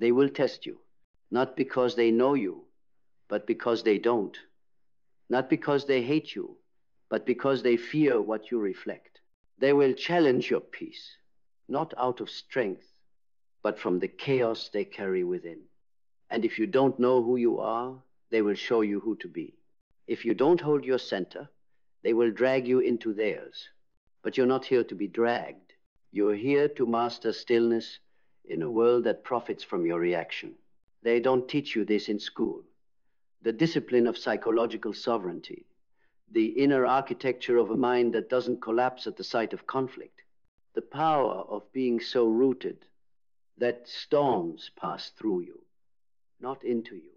They will test you, not because they know you, but because they don't. Not because they hate you, but because they fear what you reflect. They will challenge your peace, not out of strength, but from the chaos they carry within. And if you don't know who you are, they will show you who to be. If you don't hold your center, they will drag you into theirs. But you're not here to be dragged. You're here to master stillness in a world that profits from your reaction. They don't teach you this in school. The discipline of psychological sovereignty, the inner architecture of a mind that doesn't collapse at the sight of conflict, the power of being so rooted that storms pass through you, not into you.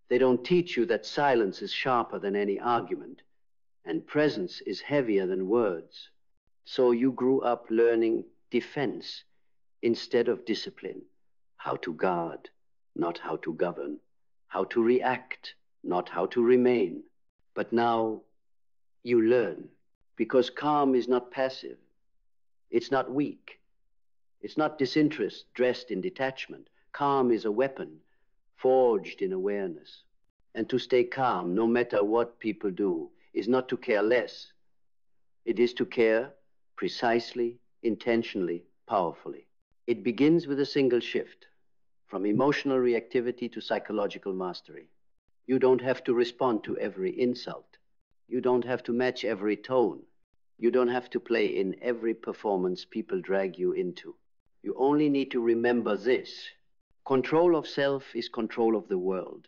They don't teach you that silence is sharper than any argument, and presence is heavier than words. So you grew up learning defense instead of discipline, how to guard, not how to govern, how to react, not how to remain. But now you learn, because calm is not passive. It's not weak. It's not disinterest dressed in detachment. Calm is a weapon forged in awareness. And to stay calm, no matter what people do, is not to care less. It is to care precisely, intentionally, powerfully. It begins with a single shift, from emotional reactivity to psychological mastery. You don't have to respond to every insult. You don't have to match every tone. You don't have to play in every performance people drag you into. You only need to remember this. Control of self is control of the world.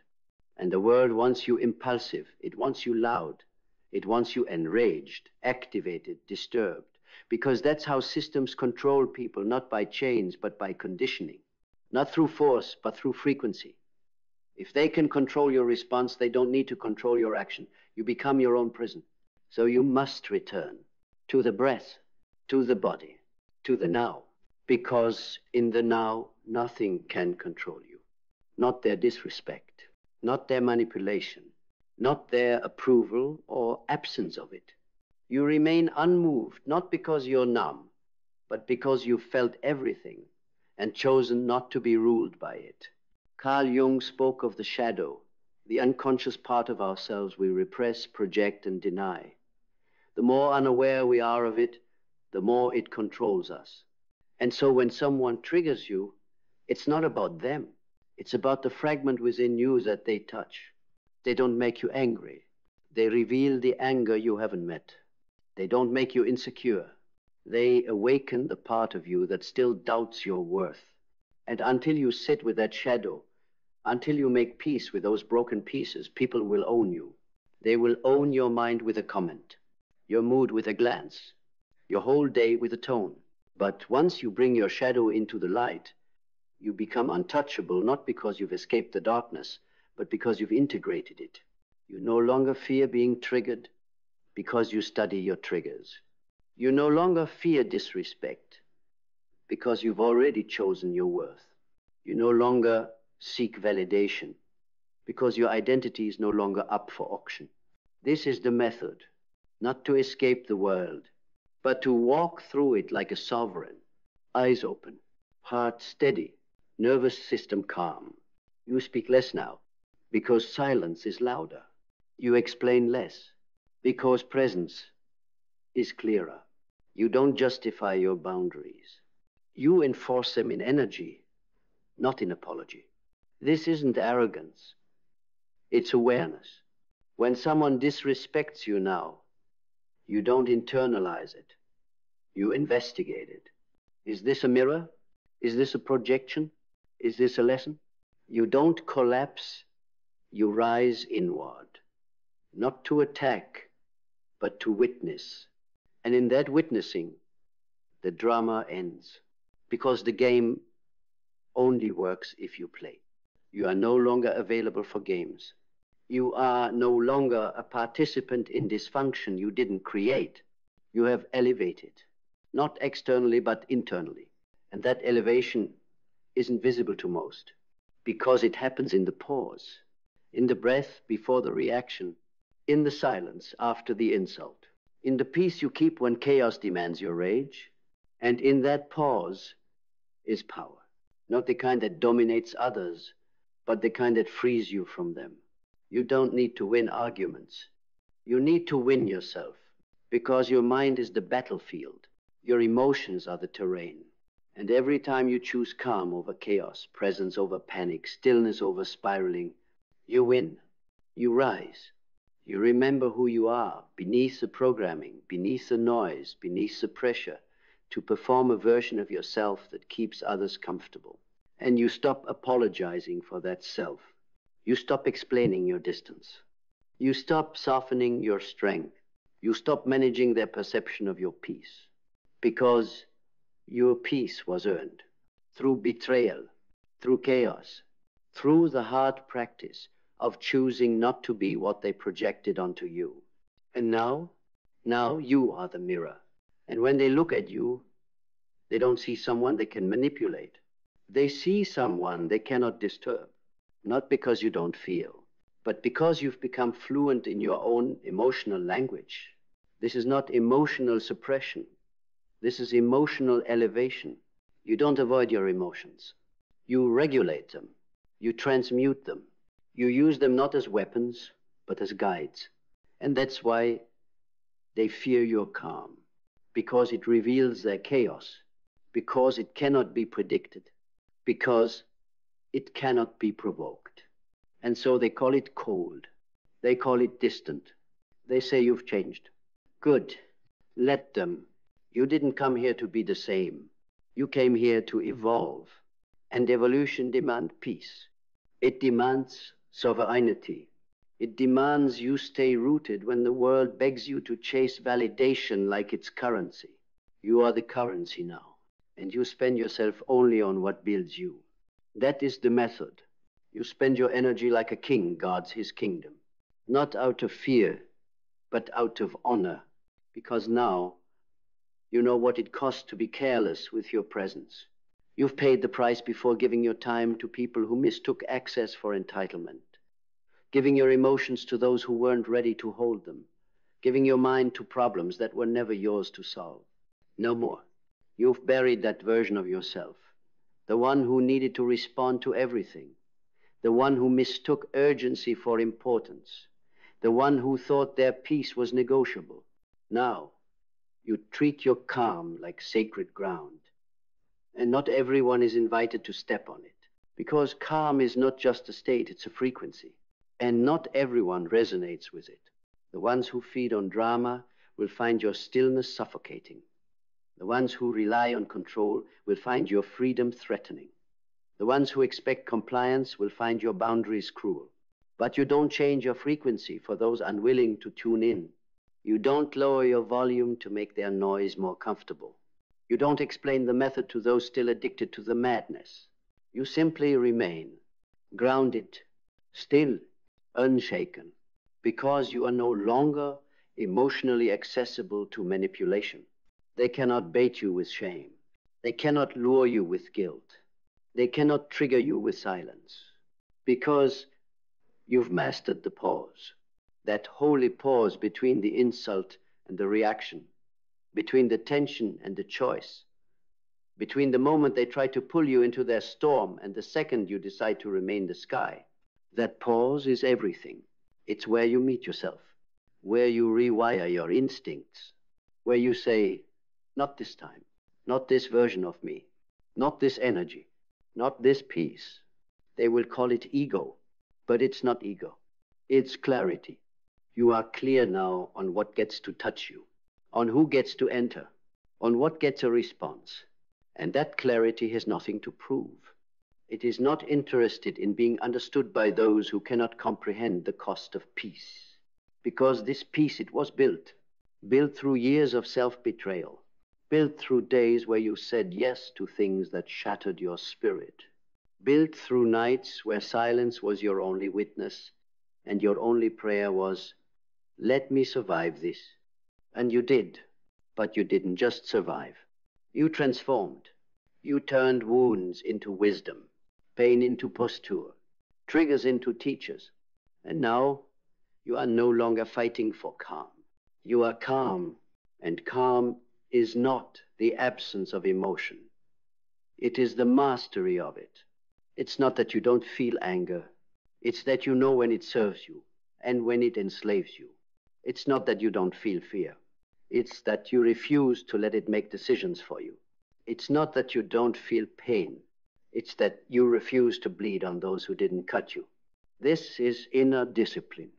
And the world wants you impulsive. It wants you loud. It wants you enraged, activated, disturbed. Because that's how systems control people, not by chains, but by conditioning. Not through force, but through frequency. If they can control your response, they don't need to control your action. You become your own prison. So you must return to the breath, to the body, to the now. Because in the now, nothing can control you. Not their disrespect, not their manipulation, not their approval or absence of it. You remain unmoved, not because you're numb, but because you've felt everything and chosen not to be ruled by it. Carl Jung spoke of the shadow, the unconscious part of ourselves we repress, project, and deny. The more unaware we are of it, the more it controls us. And so when someone triggers you, it's not about them. It's about the fragment within you that they touch. They don't make you angry. They reveal the anger you haven't met. They don't make you insecure. They awaken the part of you that still doubts your worth. And until you sit with that shadow, until you make peace with those broken pieces, people will own you. They will own your mind with a comment, your mood with a glance, your whole day with a tone. But once you bring your shadow into the light, you become untouchable, not because you've escaped the darkness, but because you've integrated it. You no longer fear being triggered because you study your triggers. You no longer fear disrespect because you've already chosen your worth. You no longer seek validation because your identity is no longer up for auction. This is the method, not to escape the world, but to walk through it like a sovereign, eyes open, heart steady, nervous system calm. You speak less now because silence is louder. You explain less because presence is clearer. You don't justify your boundaries. You enforce them in energy, not in apology. This isn't arrogance. It's awareness. When someone disrespects you now, you don't internalize it. You investigate it. Is this a mirror? Is this a projection? Is this a lesson? You don't collapse. You rise inward. Not to attack, but to witness. And in that witnessing, the drama ends. Because the game only works if you play. You are no longer available for games. You are no longer a participant in dysfunction you didn't create. You have elevated, not externally, but internally. And that elevation isn't visible to most because it happens in the pause, in the breath before the reaction, in the silence after the insult, in the peace you keep when chaos demands your rage. And in that pause is power. not the kind that dominates others, but the kind that frees you from them. You don't need to win arguments. You need to win yourself, because your mind is the battlefield. Your emotions are the terrain. And every time you choose calm over chaos, presence over panic, stillness over spiraling, you win. You rise. You remember who you are, beneath the programming, beneath the noise, beneath the pressure, to perform a version of yourself that keeps others comfortable. And you stop apologizing for that self. You stop explaining your distance. You stop softening your strength. You stop managing their perception of your peace. Because your peace was earned through betrayal, through chaos, through the hard practice of choosing not to be what they projected onto you. And now you are the mirror. And when they look at you, they don't see someone they can manipulate. They see someone they cannot disturb. Not because you don't feel, but because you've become fluent in your own emotional language. This is not emotional suppression. This is emotional elevation. You don't avoid your emotions. You regulate them. You transmute them. You use them not as weapons, but as guides. And that's why they fear your calm, because it reveals their chaos, because it cannot be predicted, because it cannot be provoked. And so they call it cold. They call it distant. They say you've changed. Good. Let them. You didn't come here to be the same. You came here to evolve. And evolution demands peace. It demands sovereignty. It demands you stay rooted when the world begs you to chase validation like it's currency. You are the currency now, and you spend yourself only on what builds you. That is the method. You spend your energy like a king guards his kingdom, not out of fear, but out of honor, because now you know what it costs to be careless with your presence. You've paid the price before giving your time to people who mistook access for entitlement, giving your emotions to those who weren't ready to hold them, giving your mind to problems that were never yours to solve. No more. You've buried that version of yourself, the one who needed to respond to everything, the one who mistook urgency for importance, the one who thought their peace was negotiable. Now, you treat your calm like sacred ground, and not everyone is invited to step on it, because calm is not just a state, it's a frequency, and not everyone resonates with it. The ones who feed on drama will find your stillness suffocating. The ones who rely on control will find your freedom threatening. The ones who expect compliance will find your boundaries cruel. But you don't change your frequency for those unwilling to tune in. You don't lower your volume to make their noise more comfortable. You don't explain the method to those still addicted to the madness. You simply remain grounded, still, unshaken, because you are no longer emotionally accessible to manipulation. They cannot bait you with shame. They cannot lure you with guilt. They cannot trigger you with silence, because you've mastered the pause, that holy pause between the insult and the reaction, between the tension and the choice, between the moment they try to pull you into their storm and the second you decide to remain the sky. That pause is everything. It's where you meet yourself, where you rewire your instincts, where you say, not this time, not this version of me, not this energy, not this peace. They will call it ego, but it's not ego. It's clarity. You are clear now on what gets to touch you, on who gets to enter, on what gets a response. And that clarity has nothing to prove. It is not interested in being understood by those who cannot comprehend the cost of peace. Because this peace, it was built through years of self-betrayal, built through days where you said yes to things that shattered your spirit, built through nights where silence was your only witness and your only prayer was, let me survive this. And you did, but you didn't just survive. You transformed. You turned wounds into wisdom, pain into posture, triggers into teachers. And now you are no longer fighting for calm. You are calm, and calm is not the absence of emotion. It is the mastery of it. It's not that you don't feel anger. It's that you know when it serves you and when it enslaves you. It's not that you don't feel fear. It's that you refuse to let it make decisions for you. It's not that you don't feel pain. It's that you refuse to bleed on those who didn't cut you. This is inner discipline,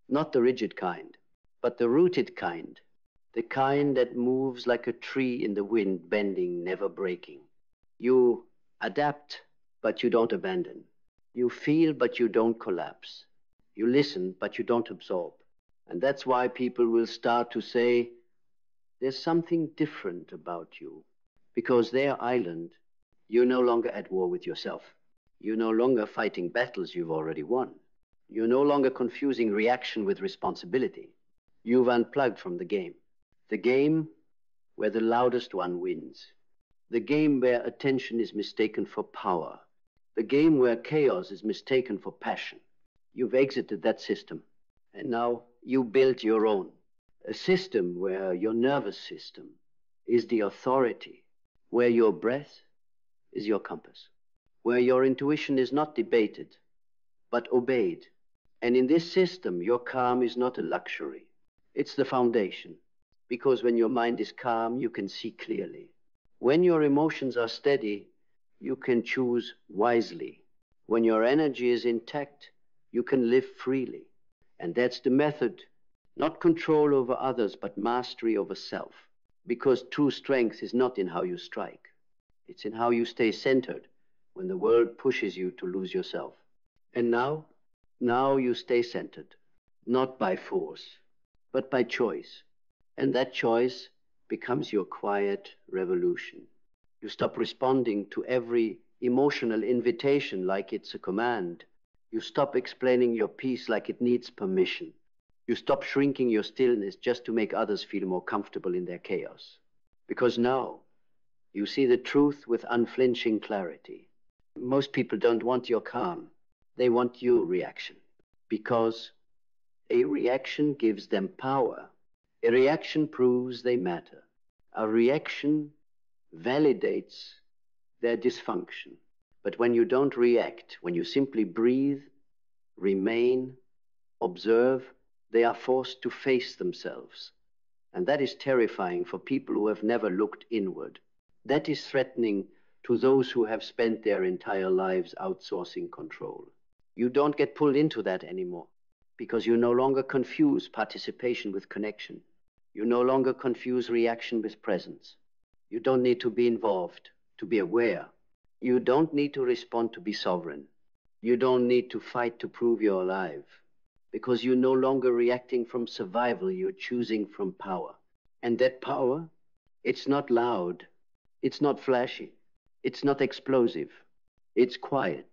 not the rigid kind, but the rooted kind, the kind that moves like a tree in the wind, bending, never breaking. You adapt, but you don't abandon. You feel, but you don't collapse. You listen, but you don't absorb. And that's why people will start to say, there's something different about you. Because their island, you're no longer at war with yourself. You're no longer fighting battles you've already won. You're no longer confusing reaction with responsibility. You've unplugged from the game where the loudest one wins, the game where attention is mistaken for power, the game where chaos is mistaken for passion. You've exited that system, and now you build your own, a system where your nervous system is the authority, where your breath is your compass, where your intuition is not debated, but obeyed. And in this system, your calm is not a luxury. It's the foundation. Because when your mind is calm, you can see clearly. When your emotions are steady, you can choose wisely. When your energy is intact, you can live freely. And that's the method. Not control over others, but mastery over self. Because true strength is not in how you strike. It's in how you stay centered when the world pushes you to lose yourself. And now you stay centered, not by force, but by choice. And that choice becomes your quiet revolution. You stop responding to every emotional invitation like it's a command. You stop explaining your peace like it needs permission. You stop shrinking your stillness just to make others feel more comfortable in their chaos. Because now you see the truth with unflinching clarity. Most people don't want your calm. They want your reaction. Because a reaction gives them power. A reaction proves they matter. A reaction validates their dysfunction. But when you don't react, when you simply breathe, remain, observe, they are forced to face themselves. And that is terrifying for people who have never looked inward. That is threatening to those who have spent their entire lives outsourcing control. You don't get pulled into that anymore because you no longer confuse participation with connection. You no longer confuse reaction with presence. You don't need to be involved to be aware. You don't need to respond to be sovereign. You don't need to fight to prove you're alive because you're no longer reacting from survival, you're choosing from power. And that power, it's not loud, it's not flashy, it's not explosive, it's quiet,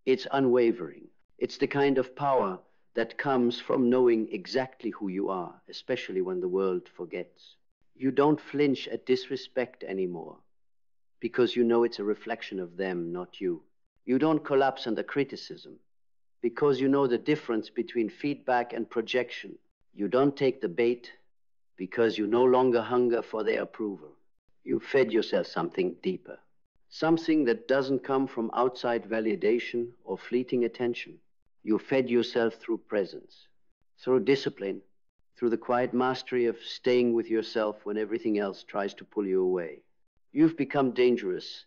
it's unwavering. It's the kind of power that comes from knowing exactly who you are, especially when the world forgets. You don't flinch at disrespect anymore because you know it's a reflection of them, not you. You don't collapse under criticism because you know the difference between feedback and projection. You don't take the bait because you no longer hunger for their approval. You fed yourself something deeper, something that doesn't come from outside validation or fleeting attention. You fed yourself through presence, through discipline, through the quiet mastery of staying with yourself when everything else tries to pull you away. You've become dangerous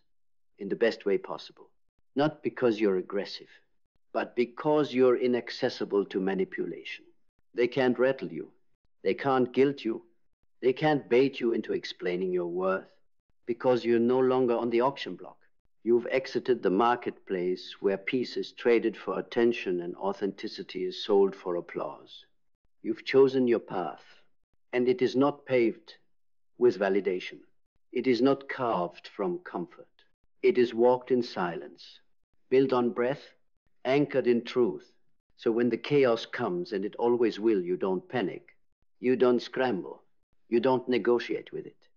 in the best way possible, not because you're aggressive, but because you're inaccessible to manipulation. They can't rattle you. They can't guilt you. They can't bait you into explaining your worth because you're no longer on the auction block. You've exited the marketplace where peace is traded for attention and authenticity is sold for applause. You've chosen your path, and it is not paved with validation. It is not carved from comfort. It is walked in silence, built on breath, anchored in truth. So when the chaos comes, and it always will, you don't panic. You don't scramble. You don't negotiate with it.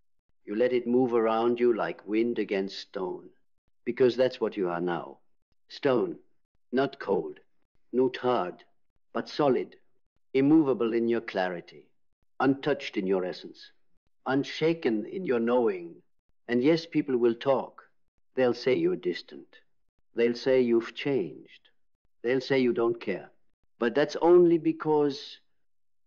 You let it move around you like wind against stone. Because that's what you are now. Stone, not cold, not hard, but solid, immovable in your clarity, untouched in your essence, unshaken in your knowing. And yes, people will talk. They'll say you're distant. They'll say you've changed. They'll say you don't care. But that's only because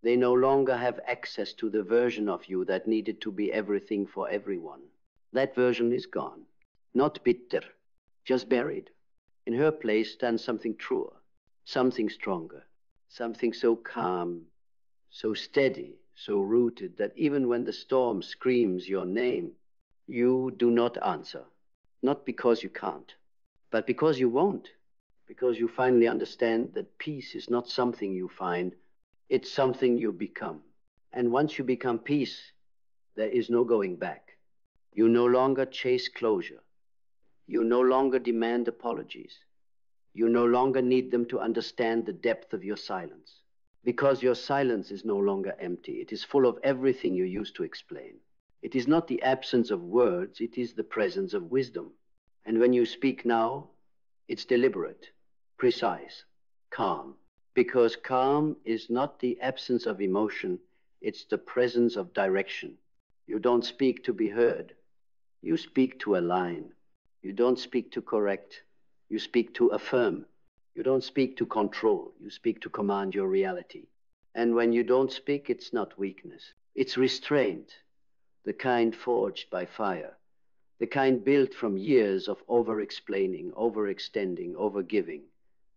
they no longer have access to the version of you that needed to be everything for everyone. That version is gone. Not bitter, just buried. In her place stands something truer, something stronger, something so calm, so steady, so rooted that even when the storm screams your name, you do not answer. Not because you can't, but because you won't. Because you finally understand that peace is not something you find, it's something you become. And once you become peace, there is no going back. You no longer chase closure. You no longer demand apologies. You no longer need them to understand the depth of your silence. Because your silence is no longer empty. It is full of everything you used to explain. It is not the absence of words, it is the presence of wisdom. And when you speak now, it's deliberate, precise, calm. Because calm is not the absence of emotion, it's the presence of direction. You don't speak to be heard. You speak to align. You don't speak to correct. You speak to affirm. You don't speak to control. You speak to command your reality. And when you don't speak, it's not weakness. It's restraint, the kind forged by fire, the kind built from years of over-explaining, overextending, overgiving,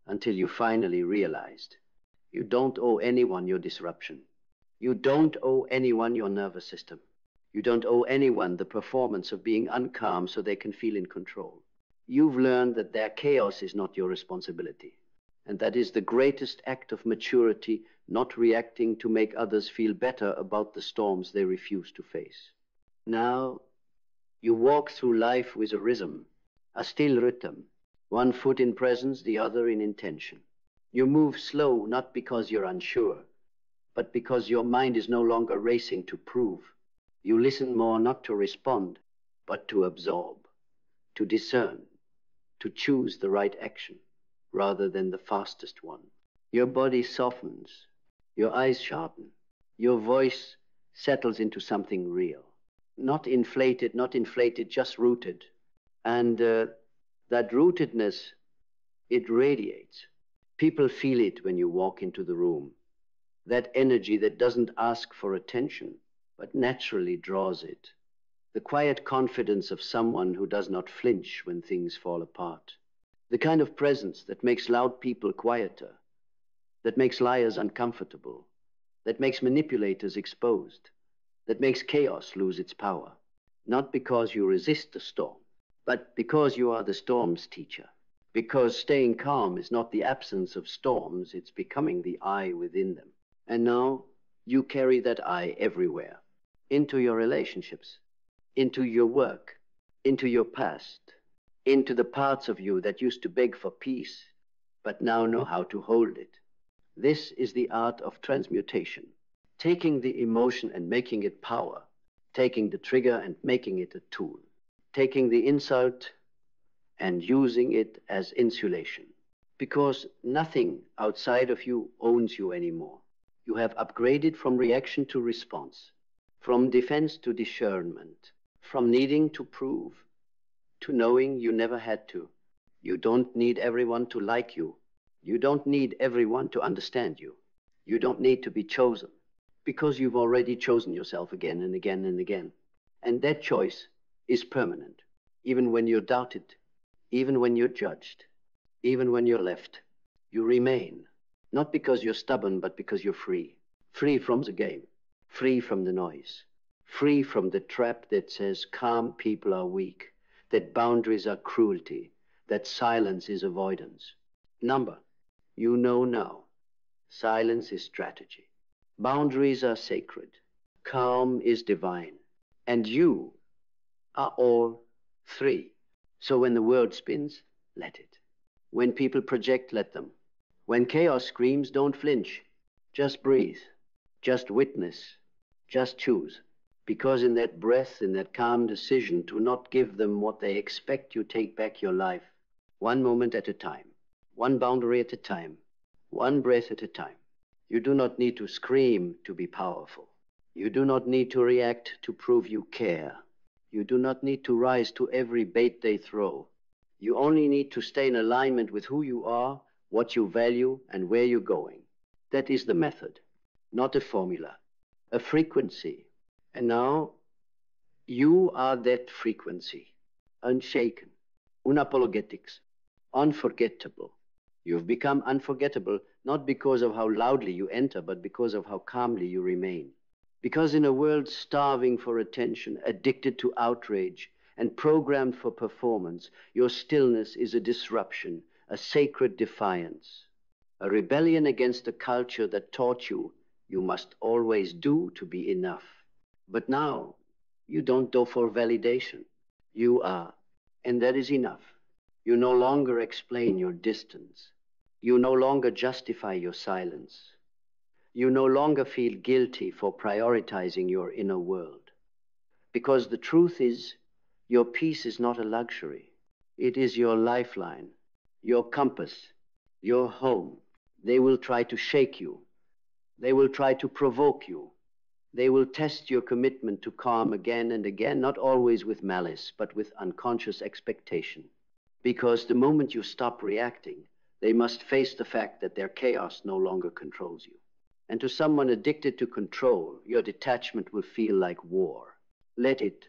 until you finally realized you don't owe anyone your disruption. You don't owe anyone your nervous system. You don't owe anyone the performance of being uncalm so they can feel in control. You've learned that their chaos is not your responsibility. And that is the greatest act of maturity, not reacting to make others feel better about the storms they refuse to face. Now, you walk through life with a rhythm, a still rhythm, one foot in presence, the other in intention. You move slow, not because you're unsure, but because your mind is no longer racing to prove. You listen more not to respond, but to absorb, to discern, to choose the right action, rather than the fastest one. Your body softens, your eyes sharpen, your voice settles into something real. Not inflated, just rooted. And that rootedness, it radiates. People feel it when you walk into the room. That energy that doesn't ask for attention, but naturally draws it. The quiet confidence of someone who does not flinch when things fall apart. The kind of presence that makes loud people quieter, that makes liars uncomfortable, that makes manipulators exposed, that makes chaos lose its power. Not because you resist the storm, but because you are the storm's teacher. Because staying calm is not the absence of storms, it's becoming the eye within them. And now you carry that eye everywhere, into your relationships, into your work, into your past, into the parts of you that used to beg for peace, but now know how to hold it. This is the art of transmutation, taking the emotion and making it power, taking the trigger and making it a tool, taking the insult and using it as insulation. Because nothing outside of you owns you anymore. You have upgraded from reaction to response, from defense to discernment, from needing to prove to knowing you never had to. You don't need everyone to like you. You don't need everyone to understand you. You don't need to be chosen, because you've already chosen yourself again and again and again. And that choice is permanent, even when you're doubted, even when you're judged, even when you're left. You remain, not because you're stubborn, but because you're free. Free from the game, free from the noise, free from the trap that says calm people are weak, that boundaries are cruelty, that silence is avoidance. Number, you know now, silence is strategy. Boundaries are sacred. Calm is divine. And you are all three. So when the world spins, let it. When people project, let them. When chaos screams, don't flinch. Just breathe. Just witness. Just choose. Because in that breath, in that calm decision to not give them what they expect, you take back your life. One moment at a time. One boundary at a time. One breath at a time. You do not need to scream to be powerful. You do not need to react to prove you care. You do not need to rise to every bait they throw. You only need to stay in alignment with who you are, what you value, and where you're going. That is the method, not a formula, a frequency. And now, you are that frequency, unshaken, unapologetics, unforgettable. You've become unforgettable not because of how loudly you enter, but because of how calmly you remain. Because in a world starving for attention, addicted to outrage, and programmed for performance, your stillness is a disruption, a sacred defiance, a rebellion against a culture that taught you you must always do to be enough. But now, you don't do for validation. You are, and that is enough. You no longer explain your distance. You no longer justify your silence. You no longer feel guilty for prioritizing your inner world. Because the truth is, your peace is not a luxury. It is your lifeline, your compass, your home. They will try to shake you. They will try to provoke you. They will test your commitment to calm again and again, not always with malice, but with unconscious expectation. Because the moment you stop reacting, they must face the fact that their chaos no longer controls you. And to someone addicted to control, your detachment will feel like war. Let it.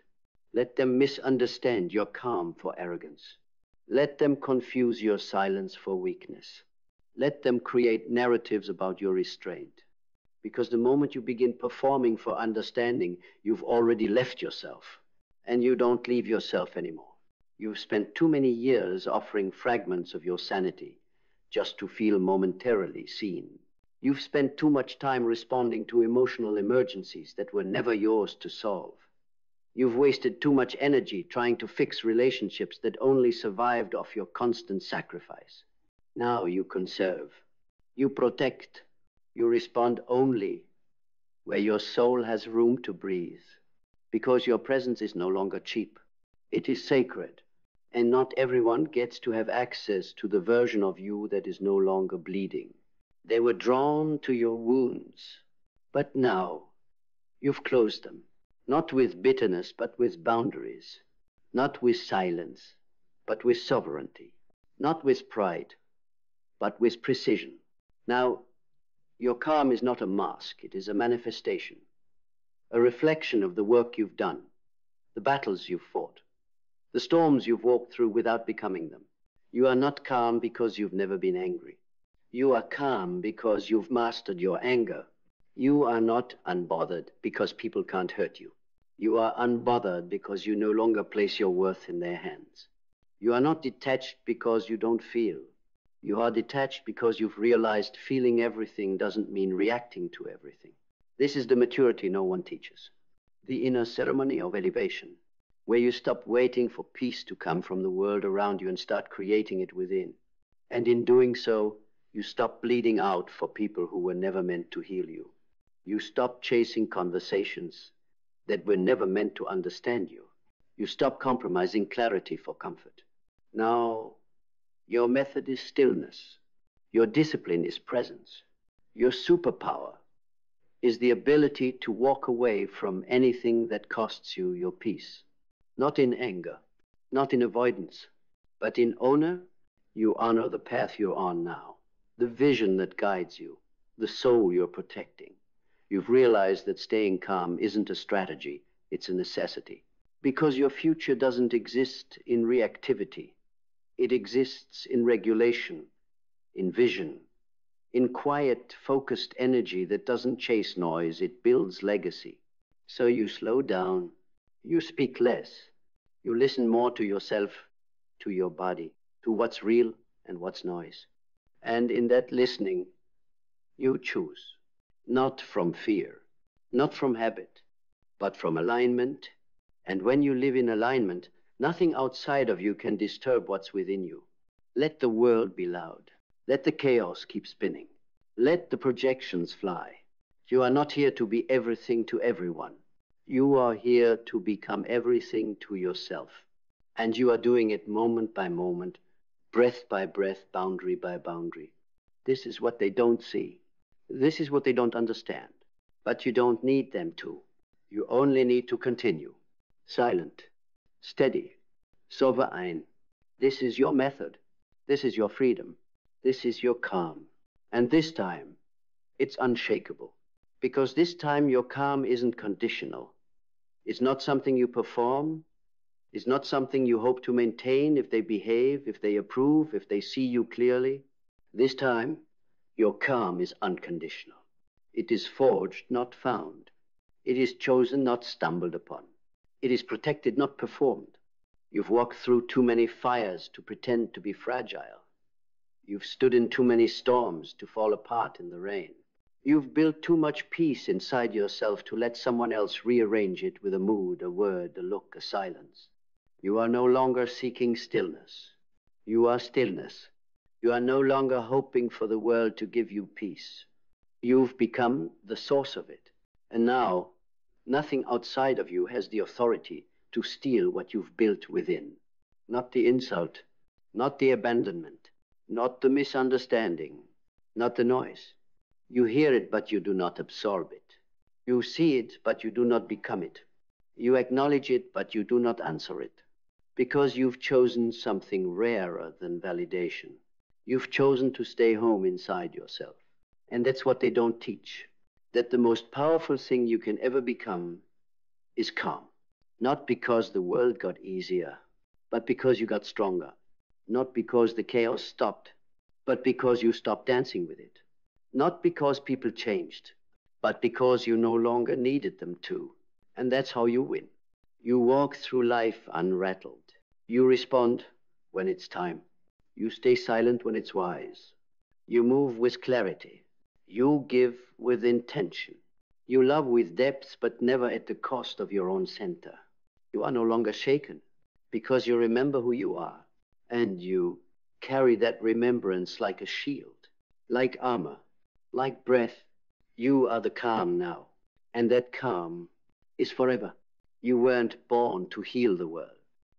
Let them misunderstand your calm for arrogance. Let them confuse your silence for weakness. Let them create narratives about your restraint. Because the moment you begin performing for understanding, you've already left yourself. And you don't leave yourself anymore. You've spent too many years offering fragments of your sanity just to feel momentarily seen. You've spent too much time responding to emotional emergencies that were never yours to solve. You've wasted too much energy trying to fix relationships that only survived off your constant sacrifice. Now you conserve. You protect. You respond only where your soul has room to breathe. Because your presence is no longer cheap. It is sacred. And not everyone gets to have access to the version of you that is no longer bleeding. They were drawn to your wounds. But now, you've closed them. Not with bitterness, but with boundaries. Not with silence, but with sovereignty. Not with pride, but with precision. Now, your calm is not a mask. It is a manifestation. A reflection of the work you've done, the battles you've fought, the storms you've walked through without becoming them. You are not calm because you've never been angry. You are calm because you've mastered your anger. You are not unbothered because people can't hurt you. You are unbothered because you no longer place your worth in their hands. You are not detached because you don't feel. You are detached because you've realized feeling everything doesn't mean reacting to everything. This is the maturity no one teaches. The inner ceremony of elevation, where you stop waiting for peace to come from the world around you and start creating it within. And in doing so, you stop bleeding out for people who were never meant to heal you. You stop chasing conversations that were never meant to understand you. You stop compromising clarity for comfort. Now, your method is stillness. Your discipline is presence. Your superpower is the ability to walk away from anything that costs you your peace. Not in anger, not in avoidance, but in honor. You honor the path you're on now, the vision that guides you, the soul you're protecting. You've realized that staying calm isn't a strategy, it's a necessity. Because your future doesn't exist in reactivity. It exists in regulation, in vision, in quiet, focused energy that doesn't chase noise, it builds legacy. So you slow down, you speak less, you listen more to yourself, to your body, to what's real and what's noise. And in that listening, you choose, not from fear, not from habit, but from alignment. And when you live in alignment, nothing outside of you can disturb what's within you. Let the world be loud. Let the chaos keep spinning. Let the projections fly. You are not here to be everything to everyone. You are here to become everything to yourself. And you are doing it moment by moment, breath by breath, boundary by boundary. This is what they don't see. This is what they don't understand. But you don't need them to. You only need to continue. Silent, Steady. Sovereign. This is your method. This is your freedom. This is your calm. And this time, it's unshakable. Because this time your calm isn't conditional. It's not something you perform. It's not something you hope to maintain if they behave, if they approve, if they see you clearly. This time, your calm is unconditional. It is forged, not found. It is chosen, not stumbled upon. It is protected, not performed. You've walked through too many fires to pretend to be fragile. You've stood in too many storms to fall apart in the rain. You've built too much peace inside yourself to let someone else rearrange it with a mood, a word, a look, a silence. You are no longer seeking stillness. You are stillness. You are no longer hoping for the world to give you peace. You've become the source of it. And now, nothing outside of you has the authority to steal what you've built within. Not the insult, not the abandonment, not the misunderstanding, not the noise. You hear it, but you do not absorb it. You see it, but you do not become it. You acknowledge it, but you do not answer it. Because you've chosen something rarer than validation. You've chosen to stay home inside yourself. And that's what they don't teach. That the most powerful thing you can ever become is calm. Not because the world got easier, but because you got stronger. Not because the chaos stopped, but because you stopped dancing with it. Not because people changed, but because you no longer needed them to. And that's how you win. You walk through life unrattled. You respond when it's time. You stay silent when it's wise. You move with clarity. You give with intention. You love with depth, but never at the cost of your own center. You are no longer shaken because you remember who you are. And you carry that remembrance like a shield, like armor, like breath. You are the calm now. And that calm is forever. You weren't born to heal the world.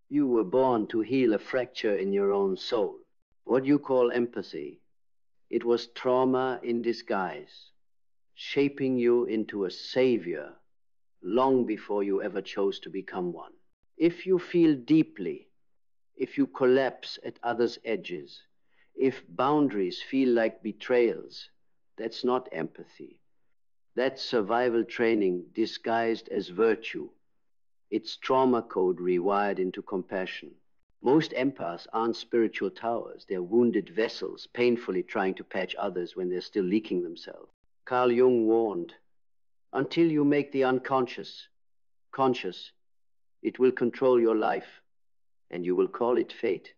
You were born to heal a fracture in your own soul. What you call empathy, it was trauma in disguise, shaping you into a savior long before you ever chose to become one. If you feel deeply, if you collapse at others' edges, if boundaries feel like betrayals, that's not empathy. That's survival training disguised as virtue. It's trauma code rewired into compassion. Most empaths aren't spiritual towers. They're wounded vessels, painfully trying to patch others when they're still leaking themselves. Carl Jung warned, until you make the unconscious conscious, it will control your life, and you will call it fate.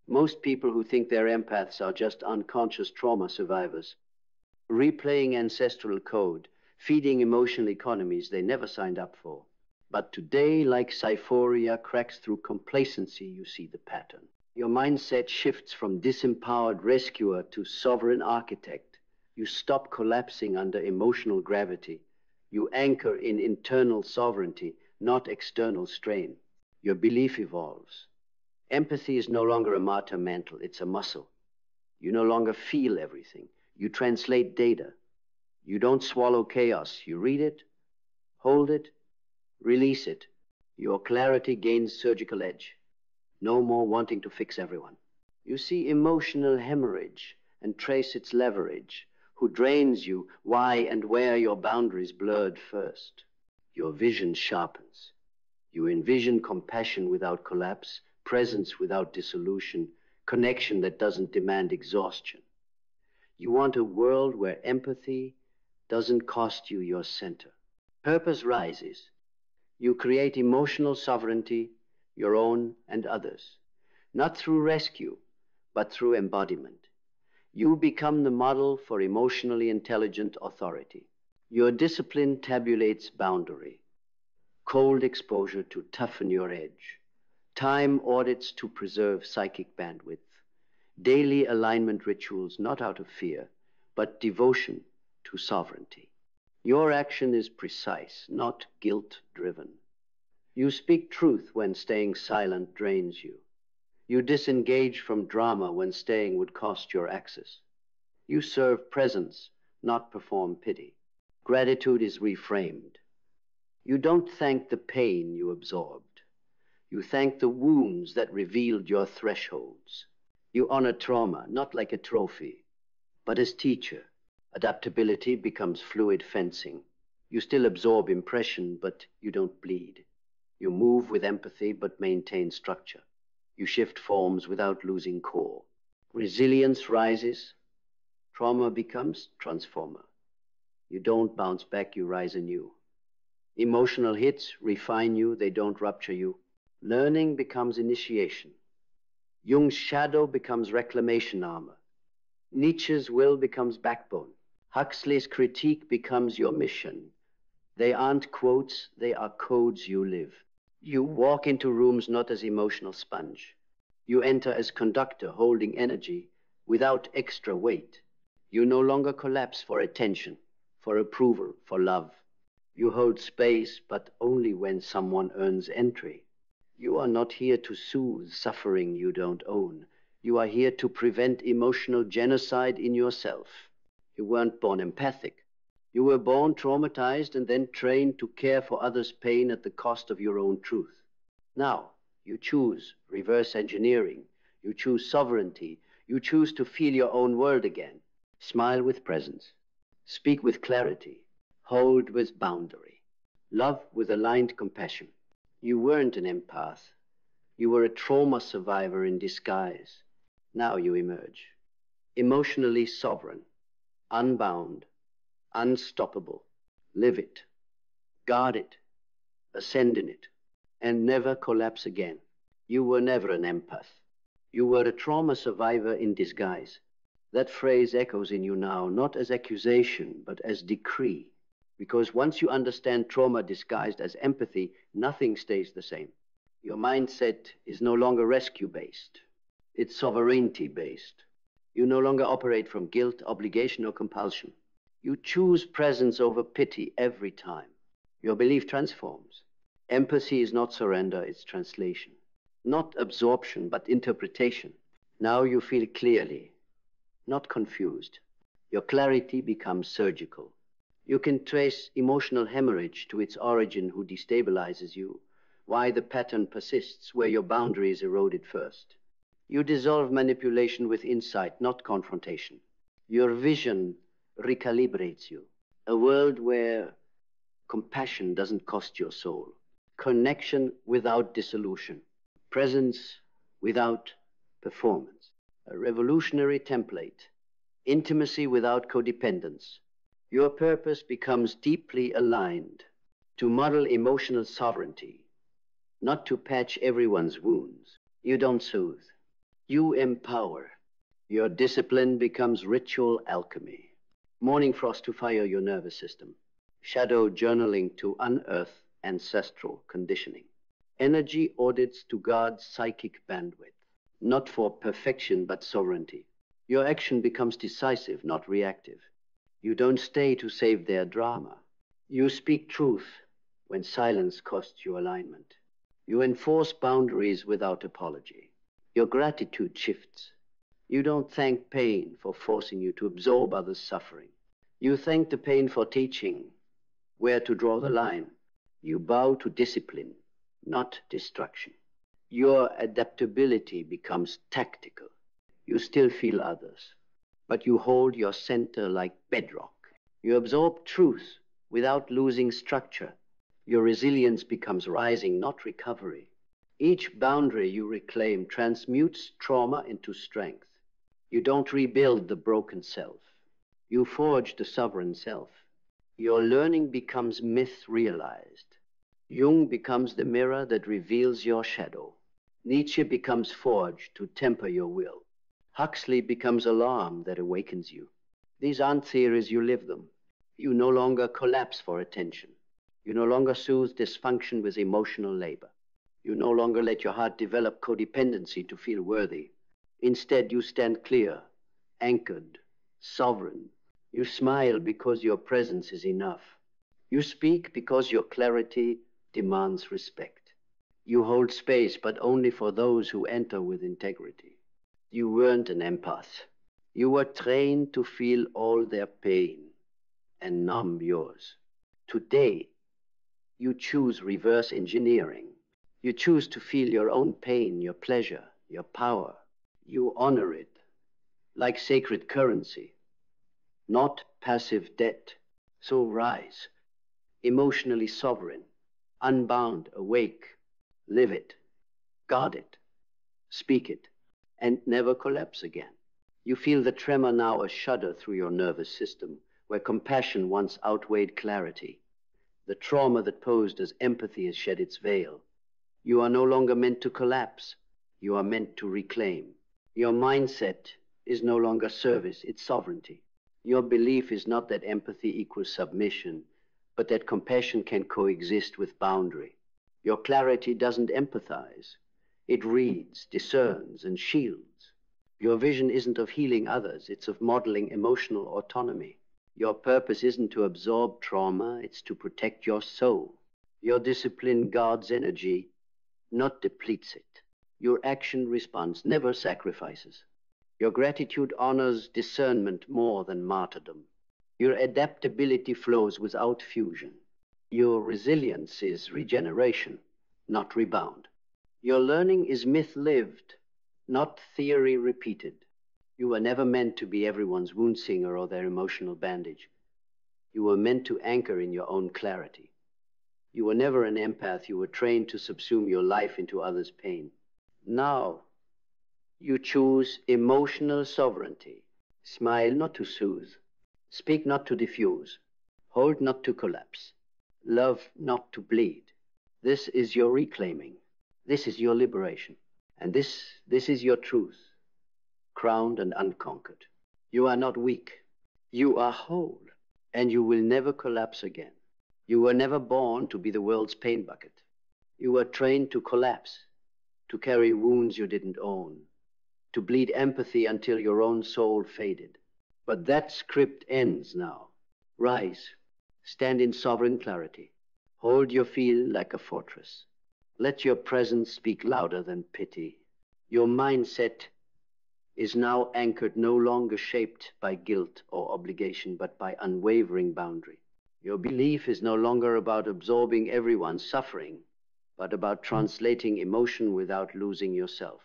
Most people who think they're empaths are just unconscious trauma survivors, replaying ancestral code, feeding emotional economies they never signed up for. But today, like Cyphoria cracks through complacency, you see the pattern. Your mindset shifts from disempowered rescuer to sovereign architect. You stop collapsing under emotional gravity. You anchor in internal sovereignty, not external strain. Your belief evolves. Empathy is no longer a martyr mantle, it's a muscle. You no longer feel everything. You translate data. You don't swallow chaos. You read it, hold it, release it. Your clarity gains surgical edge. No more wanting to fix everyone. You see emotional hemorrhage and trace its leverage. Who drains you, why and where your boundaries blurred first. Your vision sharpens. You envision compassion without collapse, presence without dissolution, connection that doesn't demand exhaustion. You want a world where empathy doesn't cost you your center. Purpose rises. You create emotional sovereignty, your own and others, not through rescue, but through embodiment. You become the model for emotionally intelligent authority. Your discipline tabulates boundary, cold exposure to toughen your edge, time audits to preserve psychic bandwidth, daily alignment rituals not out of fear, but devotion to sovereignty. Your action is precise, not guilt-driven. You speak truth when staying silent drains you. You disengage from drama when staying would cost your access. You serve presence, not perform pity. Gratitude is reframed. You don't thank the pain you absorbed. You thank the wounds that revealed your thresholds. You honor trauma, not like a trophy, but as teacher. Adaptability becomes fluid fencing. You still absorb impression, but you don't bleed. You move with empathy, but maintain structure. You shift forms without losing core. Resilience rises. Trauma becomes transformer. You don't bounce back, you rise anew. Emotional hits refine you, they don't rupture you. Learning becomes initiation. Jung's shadow becomes reclamation armor. Nietzsche's will becomes backbone. Huxley's critique becomes your mission. They aren't quotes, they are codes you live. You walk into rooms not as emotional sponge. You enter as conductor holding energy without extra weight. You no longer collapse for attention, for approval, for love. You hold space, but only when someone earns entry. You are not here to soothe suffering you don't own. You are here to prevent emotional genocide in yourself. You weren't born empathic. You were born traumatized and then trained to care for others' pain at the cost of your own truth. Now, you choose reverse engineering. You choose sovereignty. You choose to feel your own world again. Smile with presence. Speak with clarity. Hold with boundary. Love with aligned compassion. You weren't an empath. You were a trauma survivor in disguise. Now you emerge. Emotionally sovereign. Unbound. Unstoppable. Live it. Guard it. Ascend in it. And never collapse again. You were never an empath. You were a trauma survivor in disguise. That phrase echoes in you now, not as accusation, but as decree. Because once you understand trauma disguised as empathy, nothing stays the same. Your mindset is no longer rescue-based. It's sovereignty-based. You no longer operate from guilt, obligation, or compulsion. You choose presence over pity every time. Your belief transforms. Empathy is not surrender, it's translation. Not absorption, but interpretation. Now you feel clearly, not confused. Your clarity becomes surgical. You can trace emotional hemorrhage to its origin, who destabilizes you, why the pattern persists, where your boundaries eroded first. You dissolve manipulation with insight, not confrontation. Your vision recalibrates you. A world where compassion doesn't cost your soul. Connection without dissolution. Presence without performance. A revolutionary template. Intimacy without codependence. Your purpose becomes deeply aligned to model emotional sovereignty, not to patch everyone's wounds. You don't soothe. You empower. Your discipline becomes ritual alchemy. Morning frost to fire your nervous system. Shadow journaling to unearth ancestral conditioning. Energy audits to guard psychic bandwidth, not for perfection but sovereignty. Your action becomes decisive, not reactive. You don't stay to save their drama. You speak truth when silence costs you alignment. You enforce boundaries without apology. Your gratitude shifts. You don't thank pain for forcing you to absorb others' suffering. You thank the pain for teaching where to draw the line. You bow to discipline, not destruction. Your adaptability becomes tactical. You still feel others, but you hold your center like bedrock. You absorb truth without losing structure. Your resilience becomes rising, not recovery. Each boundary you reclaim transmutes trauma into strength. You don't rebuild the broken self. You forge the sovereign self. Your learning becomes myth realized. Jung becomes the mirror that reveals your shadow. Nietzsche becomes forge to temper your will. Huxley becomes alarm that awakens you. These aren't theories, you live them. You no longer collapse for attention. You no longer soothe dysfunction with emotional labor. You no longer let your heart develop codependency to feel worthy. Instead, you stand clear, anchored, sovereign. You smile because your presence is enough. You speak because your clarity demands respect. You hold space, but only for those who enter with integrity. You weren't an empath. You were trained to feel all their pain and numb yours. Today, you choose reverse engineering. You choose to feel your own pain, your pleasure, your power. You honor it like sacred currency, not passive debt. So rise, emotionally sovereign, unbound, awake, live it, guard it, speak it, and never collapse again. You feel the tremor now a shudder through your nervous system, where compassion once outweighed clarity. The trauma that posed as empathy has shed its veil. You are no longer meant to collapse. You are meant to reclaim. Your mindset is no longer service, it's sovereignty. Your belief is not that empathy equals submission, but that compassion can coexist with boundary. Your clarity doesn't empathize. It reads, discerns, and shields. Your vision isn't of healing others, it's of modeling emotional autonomy. Your purpose isn't to absorb trauma, it's to protect your soul. Your discipline guards energy, not depletes it. Your action response never sacrifices. Your gratitude honors discernment more than martyrdom. Your adaptability flows without fusion. Your resilience is regeneration, not rebound. Your learning is myth lived, not theory repeated. You were never meant to be everyone's wound singer or their emotional bandage. You were meant to anchor in your own clarity. You were never an empath. You were trained to subsume your life into others' pain. Now, you choose emotional sovereignty. Smile not to soothe. Speak not to diffuse. Hold not to collapse. Love not to bleed. This is your reclaiming. This is your liberation. And this is your truth, crowned and unconquered. You are not weak. You are whole. And you will never collapse again. You were never born to be the world's pain bucket. You were trained to collapse, to carry wounds you didn't own, to bleed empathy until your own soul faded. But that script ends now. Rise, stand in sovereign clarity. Hold your field like a fortress. Let your presence speak louder than pity. Your mindset is now anchored, no longer shaped by guilt or obligation, but by unwavering boundary. Your belief is no longer about absorbing everyone's suffering, but about translating emotion without losing yourself.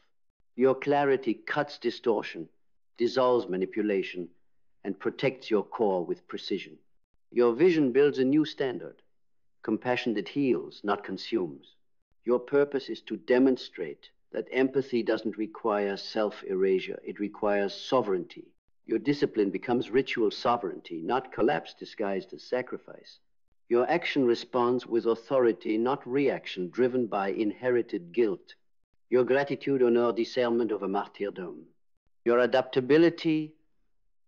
Your clarity cuts distortion, dissolves manipulation, and protects your core with precision. Your vision builds a new standard, compassion that heals, not consumes. Your purpose is to demonstrate that empathy doesn't require self-erasure, it requires sovereignty. Your discipline becomes ritual sovereignty, not collapse disguised as sacrifice. Your action responds with authority, not reaction driven by inherited guilt. Your gratitude honors discernment over martyrdom. Your adaptability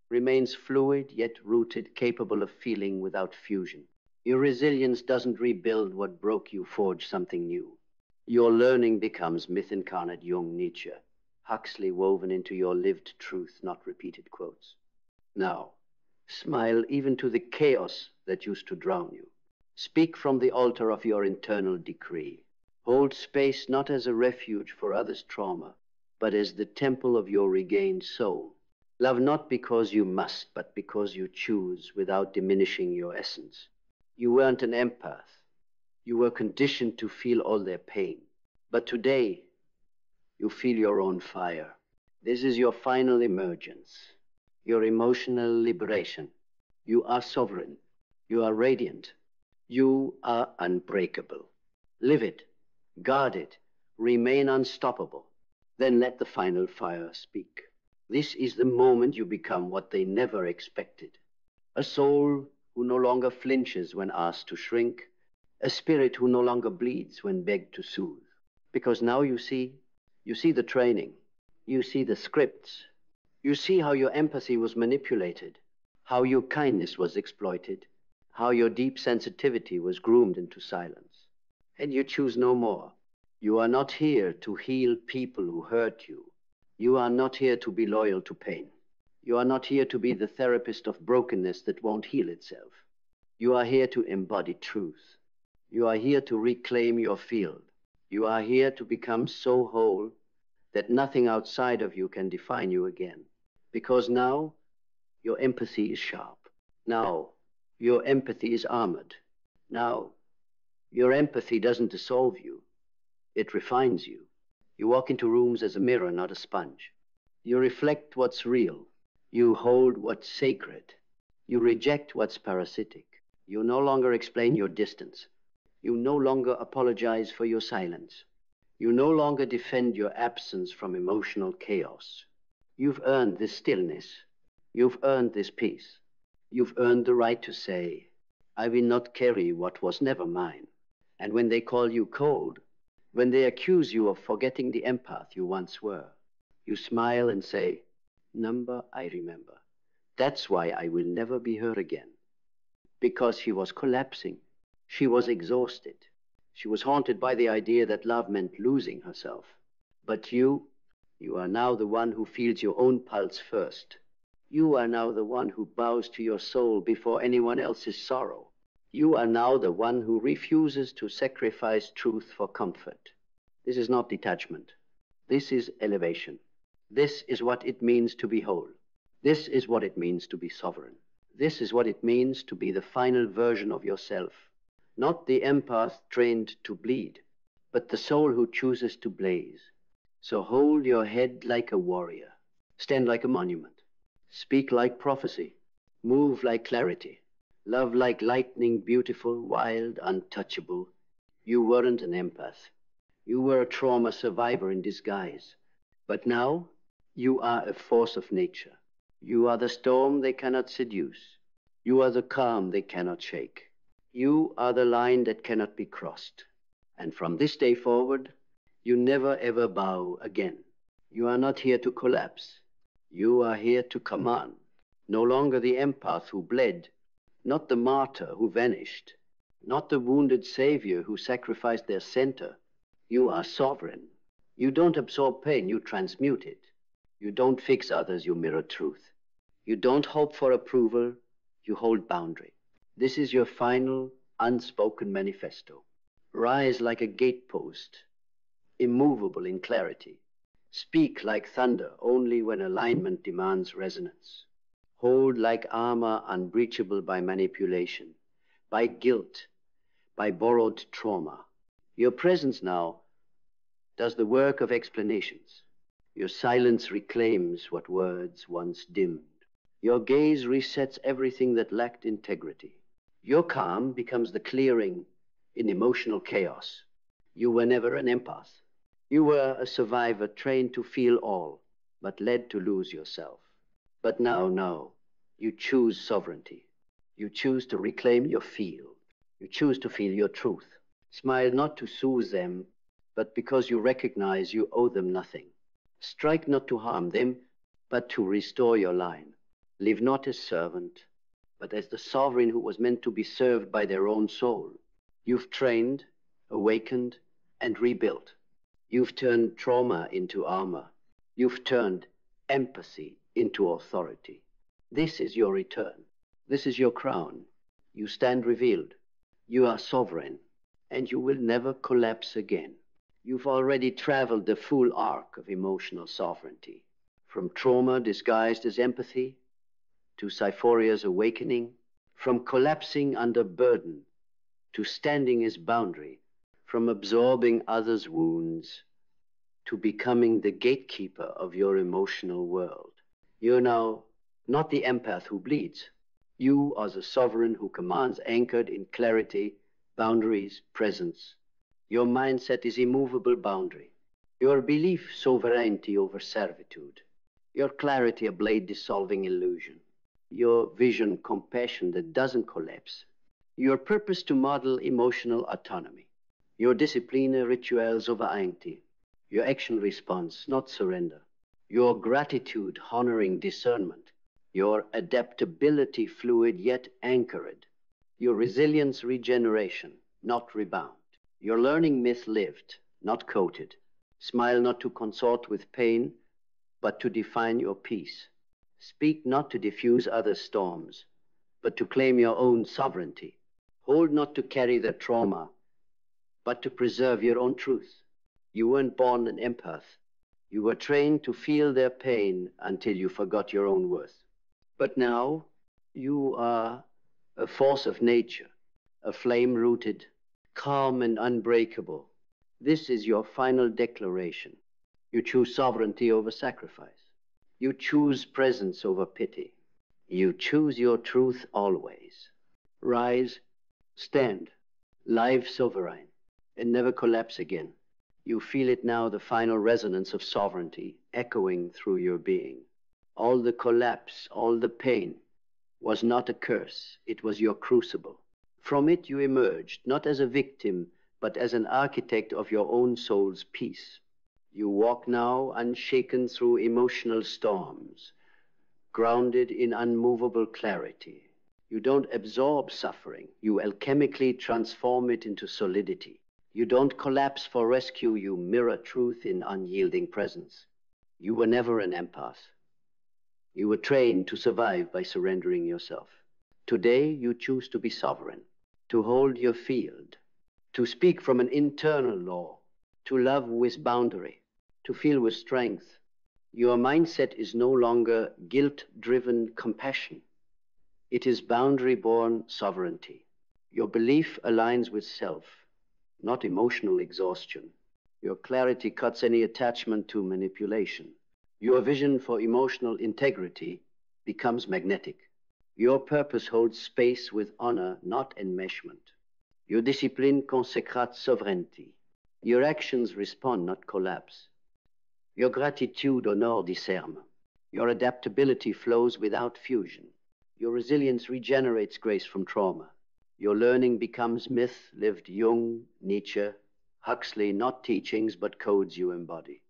remains fluid yet rooted, capable of feeling without fusion. Your resilience doesn't rebuild what broke you, forge something new. Your learning becomes myth incarnate, Jung, Nietzsche, Huxley woven into your lived truth, not repeated quotes. Now, smile even to the chaos that used to drown you. Speak from the altar of your internal decree. Hold space not as a refuge for others' trauma, but as the temple of your regained soul. Love not because you must, but because you choose, without diminishing your essence. You weren't an empath. You were conditioned to feel all their pain. But today, you feel your own fire. This is your final emergence, your emotional liberation. You are sovereign. You are radiant. You are unbreakable. Live it, guard it, remain unstoppable. Then let the final fire speak. This is the moment you become what they never expected. A soul who no longer flinches when asked to shrink, a spirit who no longer bleeds when begged to soothe. Because now you see the training, you see the scripts, you see how your empathy was manipulated, how your kindness was exploited, how your deep sensitivity was groomed into silence. And you choose no more. You are not here to heal people who hurt you. You are not here to be loyal to pain. You are not here to be the therapist of brokenness that won't heal itself. You are here to embody truth. You are here to reclaim your field. You are here to become so whole that nothing outside of you can define you again. Because now, your empathy is sharp. Now, your empathy is armored. Now, your empathy doesn't dissolve you. It refines you. You walk into rooms as a mirror, not a sponge. You reflect what's real. You hold what's sacred. You reject what's parasitic. You no longer explain your distance. You no longer apologize for your silence. You no longer defend your absence from emotional chaos. You've earned this stillness. You've earned this peace. You've earned the right to say, I will not carry what was never mine. And when they call you cold, when they accuse you of forgetting the empath you once were, you smile and say, Number, I remember. That's why I will never be her again. Because she was collapsing. She was exhausted. She was haunted by the idea that love meant losing herself. But you are now the one who feels your own pulse first. You are now the one who bows to your soul before anyone else's sorrow. You are now the one who refuses to sacrifice truth for comfort. This is not detachment. This is elevation. This is what it means to be whole. This is what it means to be sovereign. This is what it means to be the final version of yourself. Not the empath trained to bleed, but the soul who chooses to blaze. So hold your head like a warrior. Stand like a monument. Speak like prophecy. Move like clarity. Love like lightning, beautiful, wild, untouchable. You weren't an empath. You were a trauma survivor in disguise. But now, you are a force of nature. You are the storm they cannot seduce. You are the calm they cannot shake. You are the line that cannot be crossed. And from this day forward, you never ever bow again. You are not here to collapse. You are here to command. No longer the empath who bled, not the martyr who vanished, not the wounded savior who sacrificed their center. You are sovereign. You don't absorb pain, you transmute it. You don't fix others, you mirror truth. You don't hope for approval, you hold boundary. This is your final, unspoken manifesto. Rise like a gatepost, immovable in clarity. Speak like thunder only when alignment demands resonance. Hold like armor unbreachable by manipulation, by guilt, by borrowed trauma. Your presence now does the work of explanations. Your silence reclaims what words once dimmed. Your gaze resets everything that lacked integrity. Your calm becomes the clearing in emotional chaos. You were never an empath. You were a survivor trained to feel all, but led to lose yourself. But now, you choose sovereignty. You choose to reclaim your field. You choose to feel your truth. Smile not to soothe them, but because you recognize you owe them nothing. Strike not to harm them, but to restore your line. Live not as servant, but as the sovereign who was meant to be served by their own soul. You've trained, awakened, and rebuilt. You've turned trauma into armor. You've turned empathy into authority. This is your return. This is your crown. You stand revealed. You are sovereign, and you will never collapse again. You've already traveled the full arc of emotional sovereignty, from trauma disguised as empathy to Cyphoria's awakening, from collapsing under burden to standing as boundary, from absorbing others' wounds to becoming the gatekeeper of your emotional world. You're now not the empath who bleeds. You are the sovereign who commands, anchored in clarity, boundaries, presence. Your mindset is immovable boundary. Your belief, sovereignty over servitude. Your clarity, a blade-dissolving illusion. Your vision, compassion that doesn't collapse. Your purpose to model emotional autonomy. Your discipline, rituals over anxiety. Your action response, not surrender. Your gratitude, honoring discernment. Your adaptability, fluid yet anchored. Your resilience, regeneration, not rebound. Your learning, myth lived, not coated. Smile not to consort with pain, but to define your peace. Speak not to diffuse others' storms, but to claim your own sovereignty. Hold not to carry their trauma, but to preserve your own truth. You weren't born an empath. You were trained to feel their pain until you forgot your own worth. But now, you are a force of nature, a flame rooted, calm and unbreakable. This is your final declaration. You choose sovereignty over sacrifice. You choose presence over pity. You choose your truth always. Rise, stand, live sovereign, and never collapse again. You feel it now, the final resonance of sovereignty echoing through your being. All the collapse, all the pain was not a curse, it was your crucible. From it you emerged, not as a victim, but as an architect of your own soul's peace. You walk now unshaken through emotional storms, grounded in unmovable clarity. You don't absorb suffering, you alchemically transform it into solidity. You don't collapse for rescue, you mirror truth in unyielding presence. You were never an empath. You were trained to survive by surrendering yourself. Today you choose to be sovereign, to hold your field, to speak from an internal law, to love with boundary, to feel with strength. Your mindset is no longer guilt-driven compassion. It is boundary-born sovereignty. Your belief aligns with self, not emotional exhaustion. Your clarity cuts any attachment to manipulation. Your vision for emotional integrity becomes magnetic. Your purpose holds space with honor, not enmeshment. Your discipline consecrates sovereignty. Your actions respond, not collapse. Your gratitude honors discernment. Your adaptability flows without fusion. Your resilience regenerates grace from trauma. Your learning becomes myth lived Jung, Nietzsche, Huxley, not teachings, but codes you embody.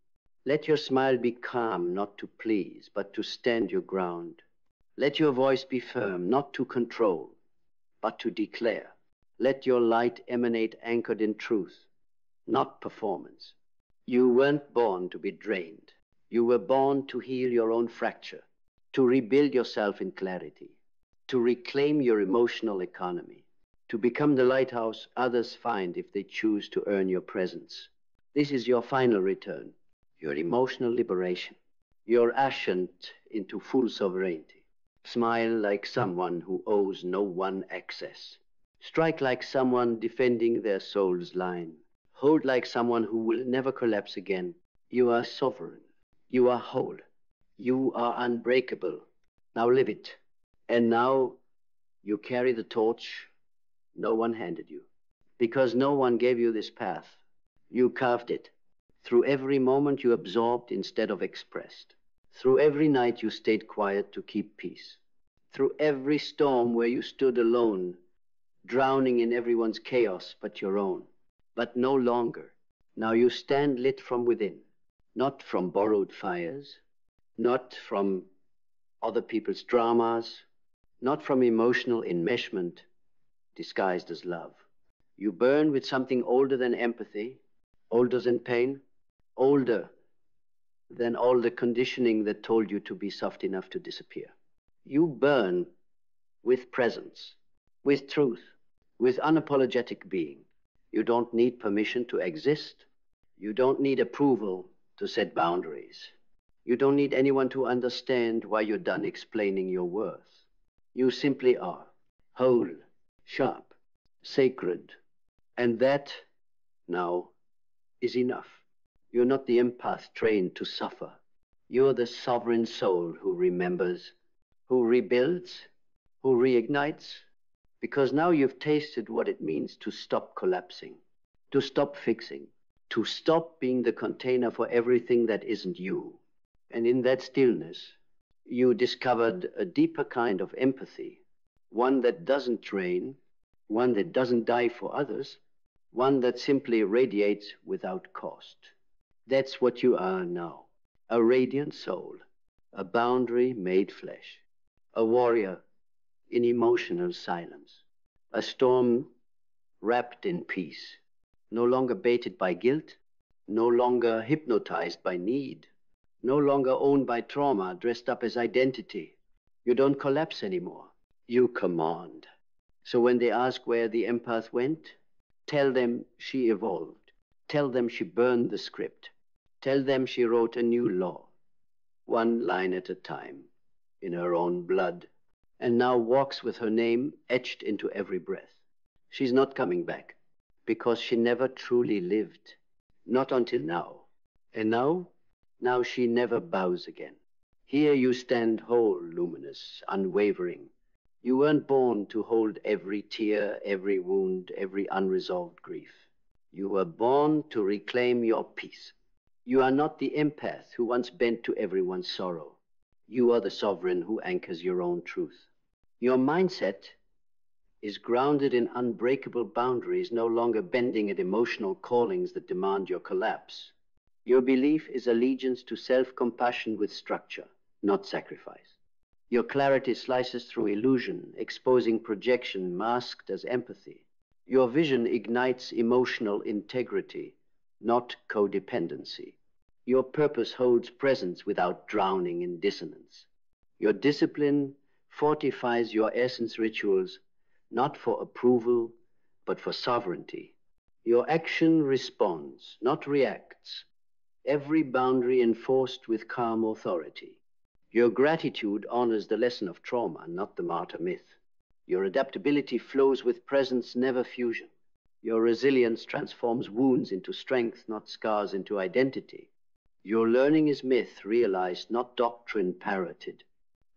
Let your smile be calm, not to please, but to stand your ground. Let your voice be firm, not to control, but to declare. Let your light emanate anchored in truth, not performance. You weren't born to be drained. You were born to heal your own fracture, to rebuild yourself in clarity, to reclaim your emotional economy, to become the lighthouse others find if they choose to earn your presence. This is your final return, your emotional liberation, your ascent into full sovereignty. Smile like someone who owes no one access. Strike like someone defending their soul's line. Hold like someone who will never collapse again. You are sovereign. You are whole. You are unbreakable. Now live it. And now you carry the torch no one handed you. Because no one gave you this path. You carved it. Through every moment you absorbed instead of expressed. Through every night you stayed quiet to keep peace. Through every storm where you stood alone, drowning in everyone's chaos but your own. But no longer. Now you stand lit from within, not from borrowed fires, not from other people's dramas, not from emotional enmeshment disguised as love. You burn with something older than empathy, older than pain, older than all the conditioning that told you to be soft enough to disappear. You burn with presence, with truth, with unapologetic being. You don't need permission to exist. You don't need approval to set boundaries. You don't need anyone to understand why you're done explaining your worth. You simply are, whole, sharp, sacred. And that, now, is enough. You're not the empath trained to suffer. You're the sovereign soul who remembers, who rebuilds, who reignites, because now you've tasted what it means to stop collapsing, to stop fixing, to stop being the container for everything that isn't you. And in that stillness, you discovered a deeper kind of empathy, one that doesn't drain, one that doesn't die for others, one that simply radiates without cost. That's what you are now, a radiant soul, a boundary made flesh, a warrior in emotional silence, a storm wrapped in peace, no longer baited by guilt, no longer hypnotized by need, no longer owned by trauma dressed up as identity. You don't collapse anymore. You command. So when they ask where the empath went, tell them she evolved. Tell them she burned the script. Tell them she wrote a new law, one line at a time, in her own blood, and now walks with her name etched into every breath. She's not coming back, because she never truly lived. Not until now. And now? Now she never bows again. Here you stand whole, luminous, unwavering. You weren't born to hold every tear, every wound, every unresolved grief. You were born to reclaim your peace. You are not the empath who once bent to everyone's sorrow. You are the sovereign who anchors your own truth. Your mindset is grounded in unbreakable boundaries, no longer bending at emotional callings that demand your collapse. Your belief is allegiance to self-compassion with structure, not sacrifice. Your clarity slices through illusion, exposing projection masked as empathy. Your vision ignites emotional integrity, not codependency. Your purpose holds presence without drowning in dissonance. Your discipline fortifies your essence rituals, not for approval, but for sovereignty. Your action responds, not reacts, every boundary enforced with calm authority. Your gratitude honors the lesson of trauma, not the martyr myth. Your adaptability flows with presence, never fusion. Your resilience transforms wounds into strength, not scars into identity. Your learning is myth realized, not doctrine parroted.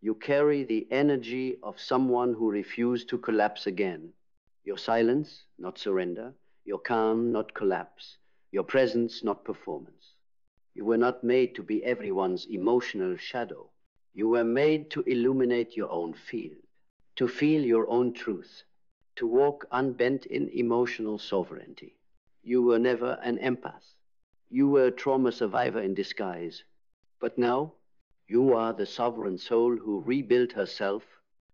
You carry the energy of someone who refused to collapse again. Your silence, not surrender. Your calm, not collapse. Your presence, not performance. You were not made to be everyone's emotional shadow. You were made to illuminate your own field, to feel your own truth, to walk unbent in emotional sovereignty. You were never an empath. You were a trauma survivor in disguise. But now, you are the sovereign soul who rebuilt herself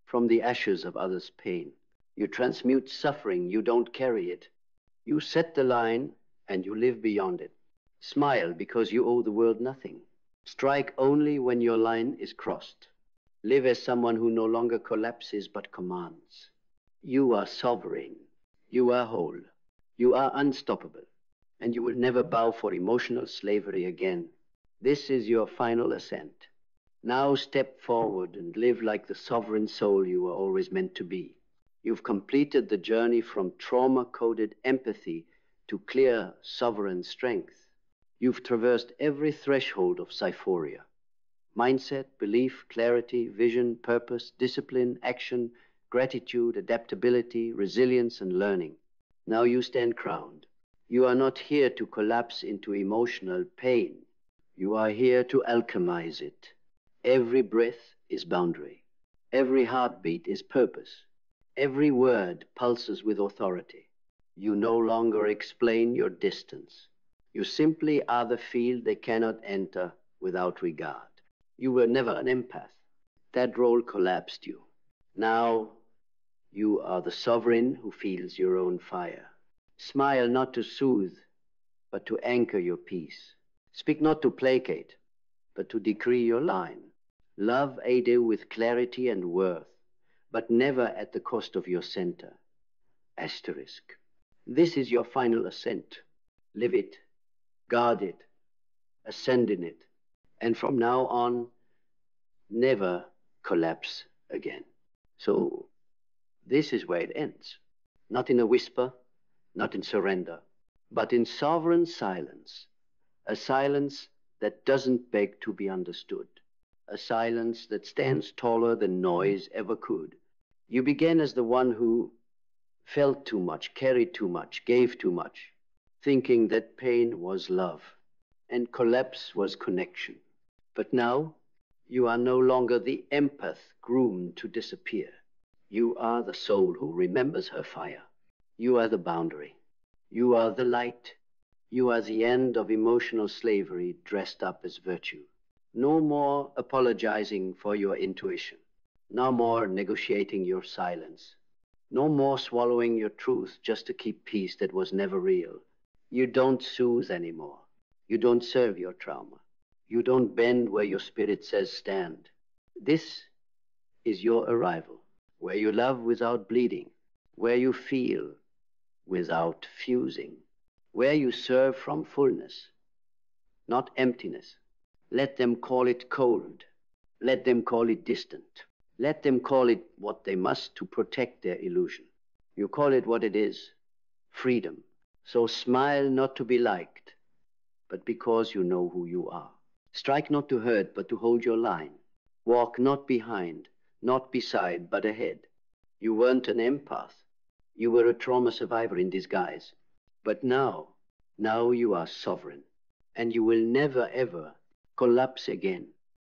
from the ashes of others' pain. You transmute suffering, you don't carry it. You set the line and you live beyond it. Smile because you owe the world nothing. Strike only when your line is crossed. Live as someone who no longer collapses but commands. You are sovereign. You are whole. You are unstoppable. And you will never bow for emotional slavery again. This is your final ascent. Now step forward and live like the sovereign soul you were always meant to be. You've completed the journey from trauma-coded empathy to clear, sovereign strength. You've traversed every threshold of psyphoria. Mindset, belief, clarity, vision, purpose, discipline, action, gratitude, adaptability, resilience, and learning. Now you stand crowned. You are not here to collapse into emotional pain. You are here to alchemize it. Every breath is boundary. Every heartbeat is purpose. Every word pulses with authority. You no longer explain your distance. You simply are the field they cannot enter without regard. You were never an empath. That role collapsed you. Now you are the sovereign who feels your own fire. Smile not to soothe, but to anchor your peace. Speak not to placate, but to decree your line. Love Ada with clarity and worth, but never at the cost of your center. Asterisk. This is your final ascent. Live it, guard it, ascend in it, and from now on, never collapse again. So this is where it ends. Not in a whisper, not in surrender, but in sovereign silence. A silence that doesn't beg to be understood. A silence that stands taller than noise ever could. You began as the one who felt too much, carried too much, gave too much, thinking that pain was love and collapse was connection. But now, you are no longer the empath groomed to disappear. You are the soul who remembers her fire. You are the boundary. You are the light. You are the end of emotional slavery dressed up as virtue. No more apologizing for your intuition. No more negotiating your silence. No more swallowing your truth just to keep peace that was never real. You don't soothe anymore. You don't serve your trauma. You don't bend where your spirit says stand. This is your arrival, where you love without bleeding, where you feel without fusing, where you serve from fullness, not emptiness. Let them call it cold. Let them call it distant. Let them call it what they must to protect their illusion. You call it what it is, freedom. So smile not to be liked. but because you know who you are. Strike not to hurt, but to hold your line. Walk not behind, not beside, but ahead. You weren't an empath. You were a trauma survivor in disguise. But now you are sovereign, and you will never ever collapse again.